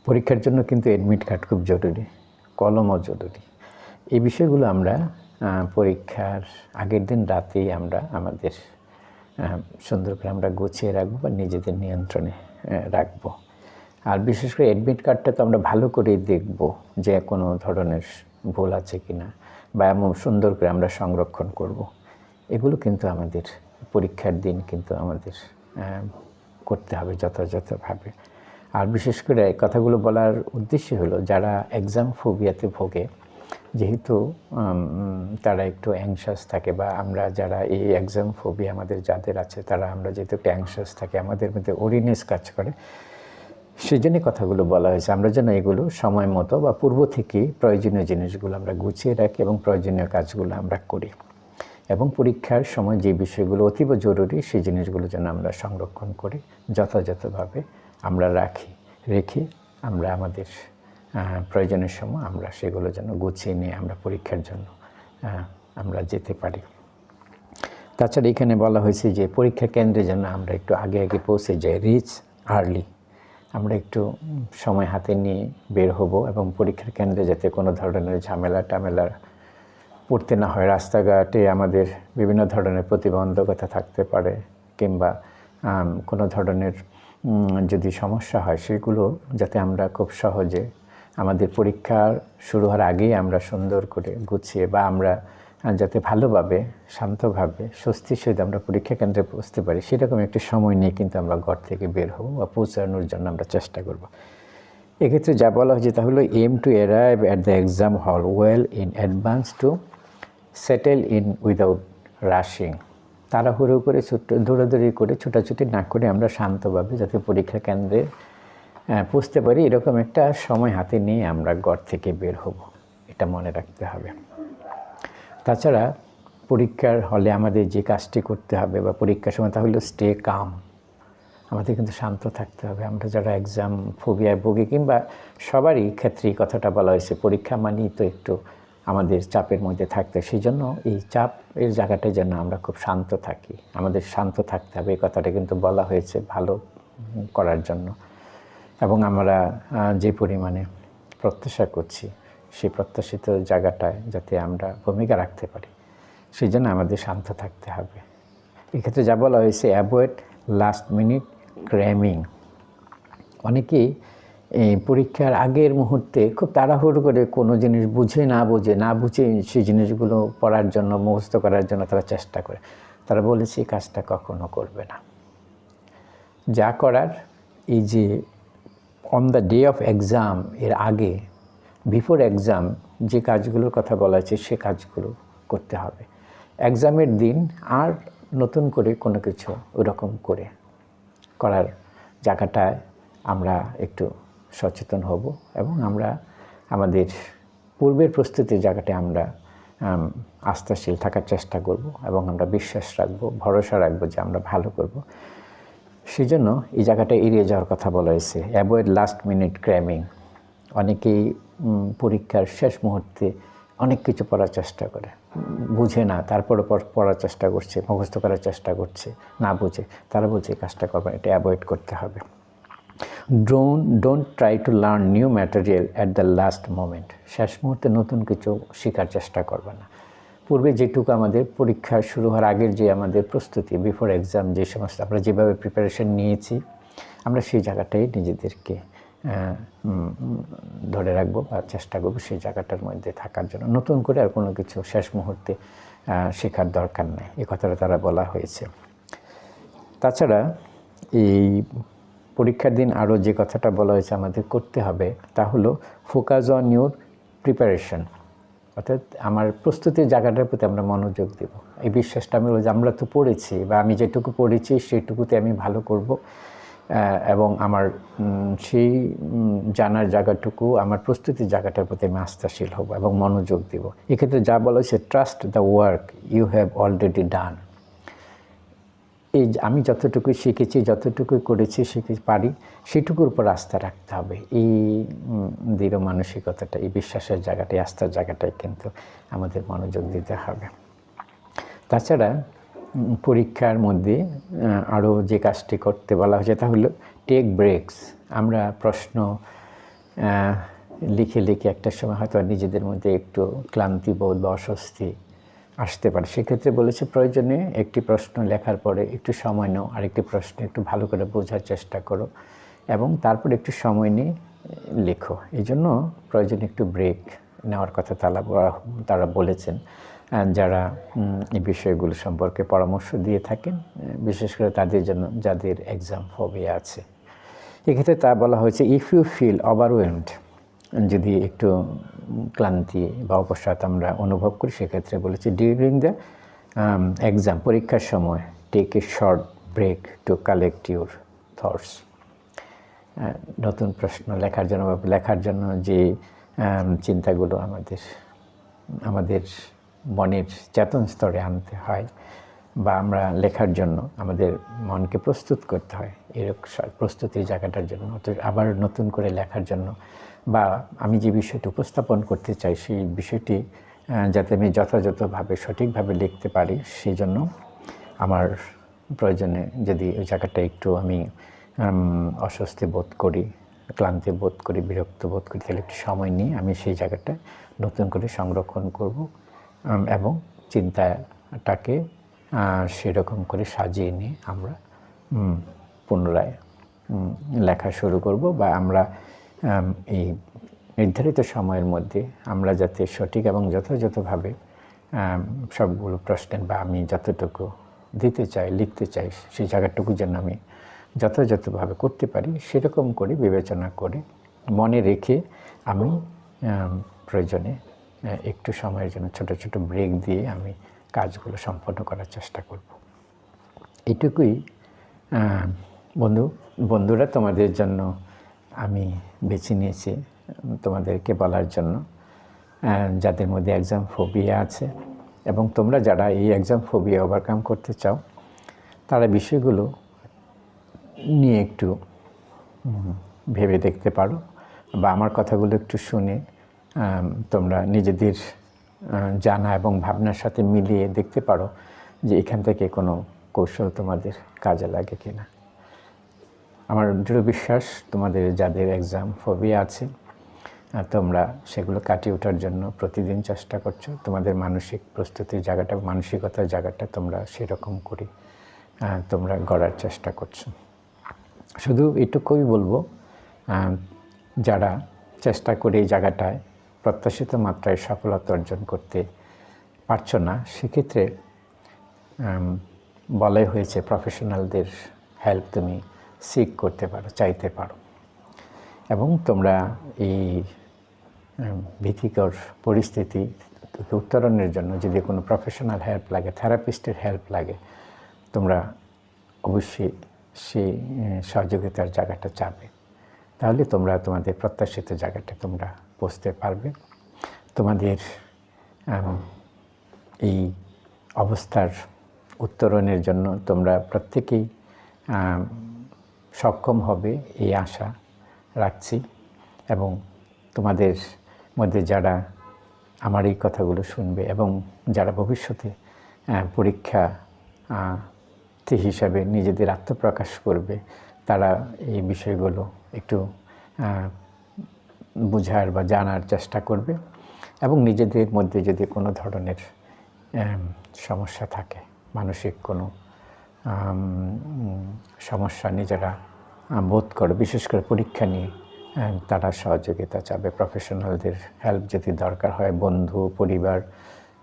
পরীক্ষার জন্য কিন্তু অ্যাডমিট কার্ড খুব জরুরি, কলমও জরুরি। এই বিষয়গুলো আমরা পরীক্ষার আগের দিন রাতেই আমরা আমাদের সুন্দর করে আমরা গুছিয়ে রাখবো বা নিজেদের নিয়ন্ত্রণে রাখবো। আর বিশেষ করে অ্যাডমিট কার্ডটা তো আমরা ভালো করেই দেখব যে কোনো ধরনের ভুল আছে কি না বা এমন সুন্দর করে আমরা সংরক্ষণ করব। এগুলো কিন্তু আমাদের পরীক্ষার দিন কিন্তু আমাদের করতে হবে যথাযথভাবে। আর বিশেষ করে কথাগুলো বলার উদ্দেশ্য হলো যারা এক্সাম ফোবিয়াতে ভোগে, যেহেতু তারা একটু অ্যাংশাস থাকে বা আমরা যারা এই এক্সাম ফোবিয়া আমাদের যাদের আছে তারা আমরা যেহেতু একটু অ্যাংশাস থাকি, আমাদের মধ্যে ওরিনেস কাজ করে, সেই জন্যই কথাগুলো বলা হয়েছে আমরা যেন এগুলো সময় মতো বা পূর্ব থেকেই প্রয়োজনীয় জিনিসগুলো আমরা গুছিয়ে রাখি এবং প্রয়োজনীয় কাজগুলো আমরা করি এবং পরীক্ষার সময় যে বিষয়গুলো অতীব জরুরি সেই জিনিসগুলো যেন আমরা সংরক্ষণ করে যথাযথভাবে আমরা রেখে আমরা আমাদের প্রয়োজনের সময় আমরা সেগুলো যেন গুছিয়ে নিয়ে আমরা পরীক্ষার জন্য আমরা যেতে পারি। তাছাড়া এখানে বলা হয়েছে যে পরীক্ষা কেন্দ্রে যেন আমরা একটু আগে পৌঁছে যাই, রিচ আর্লি। আমরা একটু সময় হাতে নিয়ে বের হব এবং পরীক্ষার কেন্দ্রে যাতে কোনো ধরনের ঝামেলা পড়তে না হয়। রাস্তাঘাটে আমাদের বিভিন্ন ধরনের প্রতিবন্ধকতা থাকতে পারে কিংবা কোনো ধরনের যদি সমস্যা হয় সেগুলো যাতে আমরা খুব সহজে আমাদের পরীক্ষার শুরু হওয়ার আগেই আমরা সুন্দর করে গুছিয়ে বা আমরা যাতে ভালোভাবে শান্তভাবে স্বস্তির সহিত আমরা পরীক্ষা কেন্দ্রে পৌঁছতে পারি সেরকম একটি সময় নিয়ে কিন্তু আমরা ঘর থেকে বের হব বা পৌঁছানোর জন্য আমরা চেষ্টা করব। এক্ষেত্রে যা বলা হয়েছে তা হলো aim to arrive at the exam hall well in advance to settle in without rushing. তাড়াহুড়ো করে দৌড়াদৌড়ি করে ছোটাছুটি না করে আমরা শান্তভাবে যাতে পরীক্ষা কেন্দ্রে পৌঁছতে পারি এরকম একটা সময় হাতে নিয়ে আমরা ঘর থেকে বের হব, এটা মনে রাখতে হবে। তাছাড়া পরীক্ষার হলে আমাদের যে কাজটি করতে হবে বা পরীক্ষার সময় তা হলো স্টে কাম। আমাদের কিন্তু শান্ত থাকতে হবে। আমরা যারা এক্সাম ফোবিয়ায় ভুগি কিংবা সবারই ক্ষেত্রে এই কথাটা বলা হয়েছে, পরীক্ষা মানেই তো একটু আমাদের চাপের মধ্যে থাকতে, সেই জন্য এই চাপের জায়গাটায় যেন আমরা খুব শান্ত থাকি, আমাদের শান্ত থাকতে হবে। এই কথাটা কিন্তু বলা হয়েছে ভালো করার জন্য এবং আমরা যে পরিমাণে প্রত্যাশা করছি সেই প্রত্যাশিত জায়গাটায় যাতে আমরা ভূমিকা রাখতে পারি সেই জন্য আমাদের শান্ত থাকতে হবে। এক্ষেত্রে যা বলা হয়েছে অ্যাভয়েড লাস্ট মিনিট ক্র্যামিং। অনেকেই এই পরীক্ষার আগের মুহূর্তে খুব তাড়াহুড়ো করে কোনো জিনিস না বুঝে সেই জিনিসগুলো পড়ার জন্য, মুখস্থ করার জন্য তারা চেষ্টা করে। তারা বলেছে এই কাজটা কখনো করবে না। যা করার এই যে on the day of exam এর আগে, বিফোর এক্সাম যে কাজগুলোর কথা বলা হয়েছে সে কাজগুলো করতে হবে। এক্সামের দিন আর নতুন করে কোনো কিছু ওরকম করার জায়গাটায় আমরা একটু সচেতন হব এবং আমরা আমাদের পূর্বের প্রস্তুতির জায়গাটায় আমরা আস্থাশীল থাকার চেষ্টা করব এবং আমরা বিশ্বাস রাখবো, ভরসা রাখবো যে আমরা ভালো করব। সেই জন্য এই জায়গাটা এড়িয়ে যাওয়ার কথা বলা হয়েছে। Avoid last minute cramming. অনেকেই পরীক্ষার শেষ মুহূর্তে অনেক কিছু পড়ার চেষ্টা করে, বুঝে না, তারপরে পড়ার চেষ্টা করছে, মুখস্থ করার চেষ্টা করছে, না বুঝে। তারা বলছে কাজটা করবে, এটা অ্যাভয়েড করতে হবে। Don't try to learn new material at the last moment. শেষ মুহূর্তে নতুন কিছু শেখার চেষ্টা করবে না। পূর্বে যেটুকু আমাদের পরীক্ষা শুরু হওয়ার আগের যে আমাদের প্রস্তুতি, বিফোর এক্সাম যে সমস্ত আমরা যেভাবে প্রিপারেশন নিয়েছি, আমরা সেই জায়গাটাই নিজেদেরকে ধরে রাখবো বা চেষ্টা করবো সেই জায়গাটার মধ্যে থাকার জন্য। নতুন করে আর কোনো কিছু শেষ মুহূর্তে শেখার দরকার নেই, এ কথাটা তারা বলা হয়েছে। তাছাড়া এই পরীক্ষার দিন আরও যে কথাটা বলা হয়েছে আমাদের করতে হবে তা হলো ফোকাস অন ইউর প্রিপারেশন। অর্থাৎ আমার প্রস্তুতির জায়গাটার প্রতি আমরা মনোযোগ দেব। এই বিশ্বাসটা আমি বলছি, আমরা তো পড়েছি বা আমি যেটুকু পড়েছি সেইটুকুতে আমি ভালো করব এবং আমার সেই জানার জায়গাটুকু, আমার প্রস্তুতির জায়গাটার প্রতি আমি আস্থাশীল হব এবং মনোযোগ দেব। এক্ষেত্রে যা বলা হয়েছে, trust the work you have already done. এই আমি যতটুকু শিখেছি, যতটুকু করেছি, পারি, সেটুকুর উপর আস্থা রাখতে হবে। এই দৃঢ় মানসিকতাটা, এই বিশ্বাসের জায়গাটাই, আস্থার জায়গাটাই কিন্তু আমাদের মনোযোগ দিতে হবে। তাছাড়া পরীক্ষার মধ্যে আরও যে কাজটি করতে বলা হয়েছে তা হলো টেক ব্রেকস। আমরা প্রশ্ন লিখে একটা সময় হয়তো নিজেদের মধ্যে একটু ক্লান্তিবোধ বা অস্বস্তি আসতে পারে। সেক্ষেত্রে বলেছে প্রয়োজনে একটি প্রশ্ন লেখার পরে একটু সময় নাও, আরেকটি প্রশ্ন একটু ভালো করে বোঝার চেষ্টা করো এবং তারপর একটু সময় নিয়ে লেখো। এই জন্য প্রয়োজনে একটু ব্রেক নেওয়ার কথা তারা বলেছেন, যারা এই বিষয়গুলো সম্পর্কে পরামর্শ দিয়ে থাকেন, বিশেষ করে তাদের জন্য যাদের এক্সাম ফোবিয়া আছে। এক্ষেত্রে তা বলা হয়েছে, ইফ ইউ ফিল ওভারওয়েলমড, যদি একটু ক্লান্তি বা অবসাদ আমরা অনুভব করি, সেক্ষেত্রে বলেছি ডিউরিং দ্য এক্সাম, পরীক্ষার সময় take a short break to collect your thoughts. নতুন প্রশ্ন লেখার জন্য বা লেখার জন্য যে চিন্তাগুলো আমাদের মনের চেতন স্তরে আনতে হয় বা আমরা লেখার জন্য আমাদের মনকে প্রস্তুত করতে হয়, এরকম প্রস্তুতির জায়গাটার জন্য আবার নতুন করে লেখার জন্য, বা আমি যে বিষয়টি উপস্থাপন করতে চাই সেই বিষয়টি যাতে আমি যথাযথভাবে সঠিকভাবে লিখতে পারি, সেই জন্য আমার প্রয়োজনে যদি ওই জায়গাটা একটু আমি অস্বস্তি বোধ করি, ক্লান্তি বোধ করি, বিরক্ত বোধ করি, তাহলে একটু সময় নিয়ে আমি সেই জায়গাটা নতুন করে সংরক্ষণ করব এবং চিন্তাটাকে সেরকম করে সাজিয়ে নিয়ে আমরা পুনরায় লেখা শুরু করব, বা আমরা এই নির্ধারিত সময়ের মধ্যে আমরা যাতে সঠিক এবং যথাযথভাবে সবগুলো প্রশ্নের বা আমি যতটুকু দিতে চাই, লিখতে চাই, সেই জায়গাটুকু যেন আমি যথাযথভাবে করতে পারি, সেরকম করে বিবেচনা করে মনে রেখে আমি প্রয়োজনে একটু সময়ের জন্য ছোট ছোট ব্রেক দিয়ে আমি কাজগুলো সম্পন্ন করার চেষ্টা করব। এটুকুই বন্ধুরা তোমাদের জন্য আমি বেছে নিয়েছি তোমাদেরকে বলার জন্য, যাদের মধ্যে এক্সাম ফোবিয়া আছে এবং তোমরা যারা এই এক্সাম ফোবিয়া ওভারকাম করতে চাও, তারা বিষয়গুলো নিয়ে একটু ভেবে দেখতে পারো বা আমার কথাগুলো একটু শুনে তোমরা নিজেদের জানা এবং ভাবনার সাথে মিলিয়ে দেখতে পারো যে এখান থেকে কোনো কৌশল তোমাদের কাজে লাগে কিনা। আমার দৃঢ় বিশ্বাস তোমাদের যাদের এক্সাম ফোবিয়া আছে তোমরা সেগুলো কাটিয়ে ওঠার জন্য প্রতিদিন চেষ্টা করছো। তোমাদের মানসিক প্রস্তুতির জায়গাটা, মানসিকতার জায়গাটা তোমরা সেরকম করে তোমরা গড়ার চেষ্টা করছো। শুধু এটুকুই বলবো, যারা চেষ্টা করে এই জায়গাটায় প্রত্যাশিত মাত্রায় সফলতা অর্জন করতে পারছো না, সেক্ষেত্রে বলাই হয়েছে প্রফেশনালদের হেল্প তুমি সিক করতে পারো, চাইতে পারো। এবং তোমরা এই ভীতিকর পরিস্থিতি থেকে উত্তরণের জন্য যদি কোনো প্রফেশনাল হেল্প লাগে, থেরাপিস্টের হেল্প লাগে, তোমরা অবশ্যই সেই সহযোগিতার জায়গাটা চাবে। তাহলে তোমরা তোমাদের প্রত্যাশিত জায়গাটা তোমরা পৌঁছতে পারবে। তোমাদের এই অবস্থার উত্তরণের জন্য তোমরা প্রত্যেকেই সক্ষম হবে এই আশা রাখছি। এবং তোমাদের মধ্যে যারা আমার এই কথাগুলো শুনবে এবং যারা ভবিষ্যতে পরীক্ষার্থী হিসাবে নিজেদের আত্মপ্রকাশ করবে, তারা এই বিষয়গুলো একটু বোঝার বা জানার চেষ্টা করবে। এবং নিজেদের মধ্যে যদি কোনো ধরনের সমস্যা থাকে, মানসিক কোনো সমস্যা নিজেরা বোধ করে, বিশেষ করে পরীক্ষা নিয়ে, তারা সহযোগিতা চাবে। প্রফেশনালদের হেল্প যদি দরকার হয়, বন্ধু, পরিবার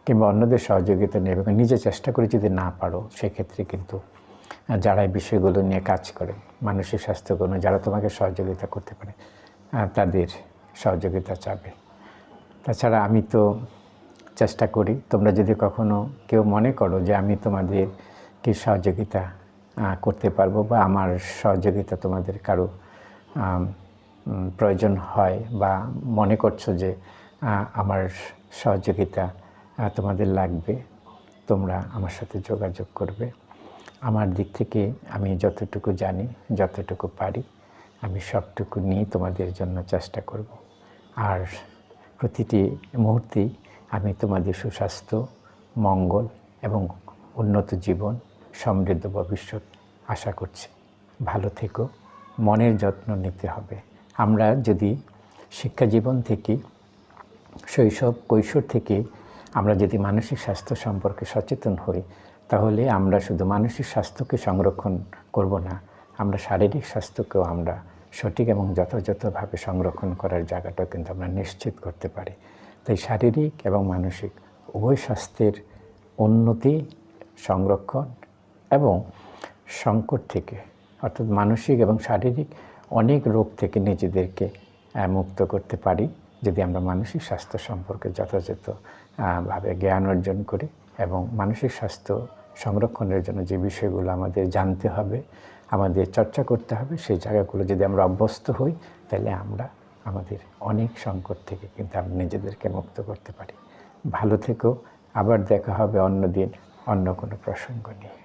কিংবা অন্যদের সহযোগিতা নেবে। নিজে চেষ্টা করে যদি না পারো, সেক্ষেত্রে কিন্তু যারা এই বিষয়গুলো নিয়ে কাজ করে, মানসিক স্বাস্থ্যগুলো যারা তোমাকে সহযোগিতা করতে পারে, তাদের সহযোগিতা চাবে। তাছাড়া আমি তো চেষ্টা করি, তোমরা যদি কখনো কেউ মনে করো যে আমি তোমাদেরকে সহযোগিতা করতে পারবো বা আমার সহযোগিতা তোমাদের কারো প্রয়োজন হয় বা মনে করছো যে আমার সহযোগিতা তোমাদের লাগবে, তোমরা আমার সাথে যোগাযোগ করবে। আমার দিক থেকে আমি যতটুকু জানি, যতটুকু পারি, আমি সবটুকু নিয়ে তোমাদের জন্য চেষ্টা করব। আর প্রতিটি মুহূর্তেই আমি তোমাদের সুস্বাস্থ্য, মঙ্গল এবং উন্নত জীবন, সমৃদ্ধ ভবিষ্যৎ আশা করছি। ভালো থেকো, মনের যত্ন নিতে হবে। আমরা যদি শিক্ষা জীবন থেকে, শৈশব কৈশোর থেকে আমরা যদি মানসিক স্বাস্থ্য সম্পর্কে সচেতন হই, তাহলে আমরা শুধু মানসিক স্বাস্থ্যকে সংরক্ষণ করব না, আমরা শারীরিক স্বাস্থ্যকেও আমরা সঠিক এবং যথাযথভাবে সংরক্ষণ করার জায়গাটাও কিন্তু আমরা নিশ্চিত করতে পারি। তাই শারীরিক এবং মানসিক উভয় স্বাস্থ্যের উন্নতি, সংরক্ষণ এবং সংকট থেকে, অর্থাৎ মানসিক এবং শারীরিক অনেক রোগ থেকে নিজেদেরকে মুক্ত করতে পারি যদি আমরা মানসিক স্বাস্থ্য সম্পর্কে যথাযথভাবে জ্ঞান অর্জন করি। এবং মানসিক স্বাস্থ্য সংরক্ষণের জন্য যে বিষয়গুলো আমাদের জানতে হবে, আমাদের চর্চা করতে হবে, সেই জায়গাগুলো যদি আমরা অভ্যস্ত হই, তাহলে আমরা আমাদের অনেক সংকট থেকে কিন্তু আমরা নিজেদেরকে মুক্ত করতে পারি। ভালো থেকো, আবার দেখা হবে অন্য দিন অন্য কোনো প্রসঙ্গ নিয়ে।